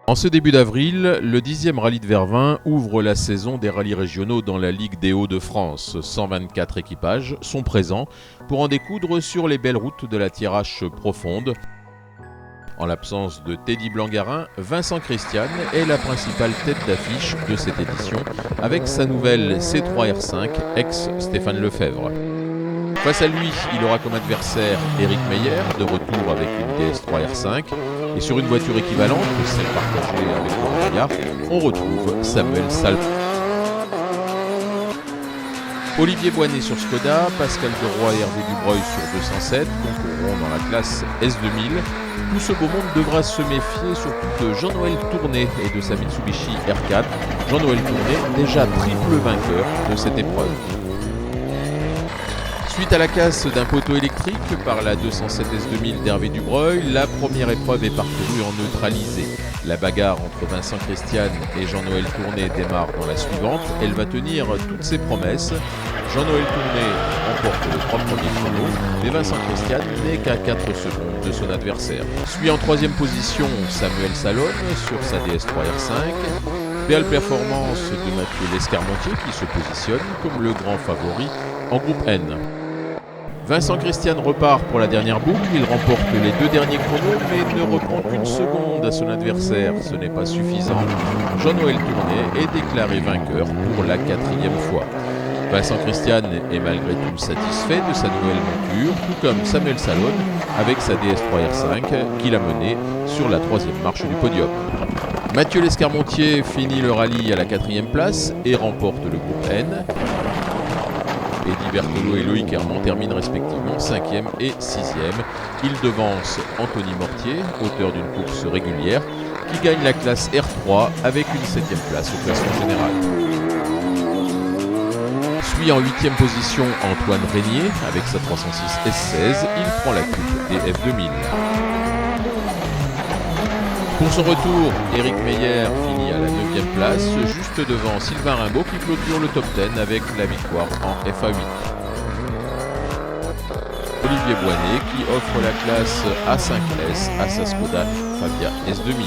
En ce début d'avril, le 10e rallye de Vervins ouvre la saison des rallyes régionaux dans la Ligue des Hauts-de-France. 124 équipages sont présents pour en découdre sur les belles routes de la Thiérache profonde. En l'absence de Teddy Blangarin, Vincent Christian est la principale tête d'affiche de cette édition avec sa nouvelle C3R5 ex-Stéphane Lefebvre. Face à lui, il aura comme adversaire Éric Meyer, de retour avec une DS3R5. Et sur une voiture équivalente, celle partagée avec Laurent Gaillard, on retrouve Samuel Salmon. Olivier Boinet sur Skoda, Pascal Deroy et Hervé Dubreuil sur 207 concourront dans la classe S2000. Tout ce beau monde devra se méfier surtout de Jean-Noël Tourné et de sa Mitsubishi R4. Jean-Noël Tourné, déjà triple vainqueur de cette épreuve. Suite à la casse d'un poteau électrique par la 207 S2000 d'Hervé Dubreuil, la première épreuve est parcourue en neutralisé. La bagarre entre Vincent Christian et Jean-Noël Tourné démarre dans la suivante. Elle va tenir toutes ses promesses. Jean-Noël Tourné remporte les 3 premiers chronos, mais Vincent Christian n'est qu'à 4 secondes de son adversaire. Suit en 3e position Samuel Salon sur sa DS3R5. Belle performance de Mathieu Lescarmontier qui se positionne comme le grand favori en groupe N. Vincent Christian repart pour la dernière boucle, il remporte les 2 derniers chronos mais ne reprend qu'une seconde à son adversaire, ce n'est pas suffisant. Jean-Noël Tourné est déclaré vainqueur pour la 4e fois. Vincent Christian est malgré tout satisfait de sa nouvelle monture, tout comme Samuel Salon avec sa DS3R5 qu'il a menée sur la 3e marche du podium. Mathieu Lescarmontier finit le rallye à la 4e place et remporte le groupe N. Eddy Berthelot et Loïc Hermont terminent respectivement 5e et 6e. Ils devancent Anthony Mortier, auteur d'une course régulière, qui gagne la classe R3 avec une 7e place au classement général. Suit en 8e position Antoine Régnier avec sa 306 S16. Il prend la coupe des F2000. Pour son retour, Éric Meyer finit à la 9e place, juste devant Sylvain Rimbaud qui clôture le top 10 avec la victoire en FA8. Olivier Boinet qui offre la classe A5S à sa Skoda Fabia S2000.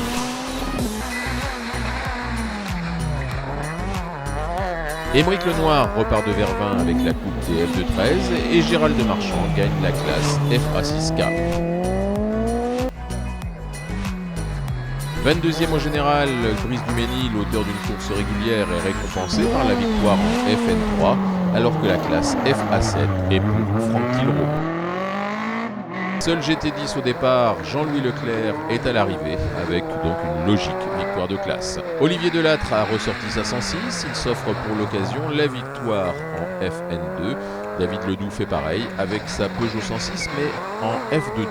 Émeric Lenoir repart de Vervins avec la coupe des F213 et Gérald Marchand gagne la classe FA6K. 22e au général, Brice Duménil, l'auteur d'une course régulière, est récompensé par la victoire en FN3, alors que la classe FA7 est pour Franck Tillerot. Seul GT10 au départ, Jean-Louis Leclerc est à l'arrivée, avec donc une logique victoire de classe. Olivier Delattre a ressorti sa 106, il s'offre pour l'occasion la victoire en FN2. David Ledoux fait pareil avec sa Peugeot 106, mais en F212.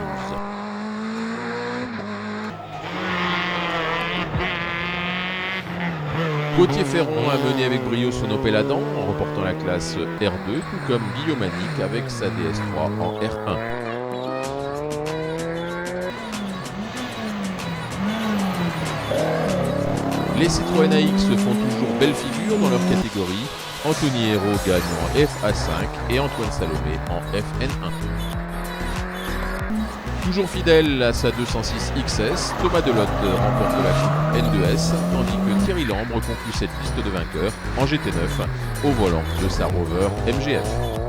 Gauthier Ferron a mené avec brio son Opel Adam en remportant la classe R2, tout comme Guillaume Manic avec sa DS3 en R1. Les Citroën AX font toujours belle figure dans leur catégorie. Anthony Hérault gagne en FA5 et Antoine Salomé en FN1. Toujours fidèle à sa 206 XS, Thomas Delotte remporte la coupe N2S, tandis que Thierry Lambre conclut cette liste de vainqueurs en GT9 au volant de sa Rover MGF.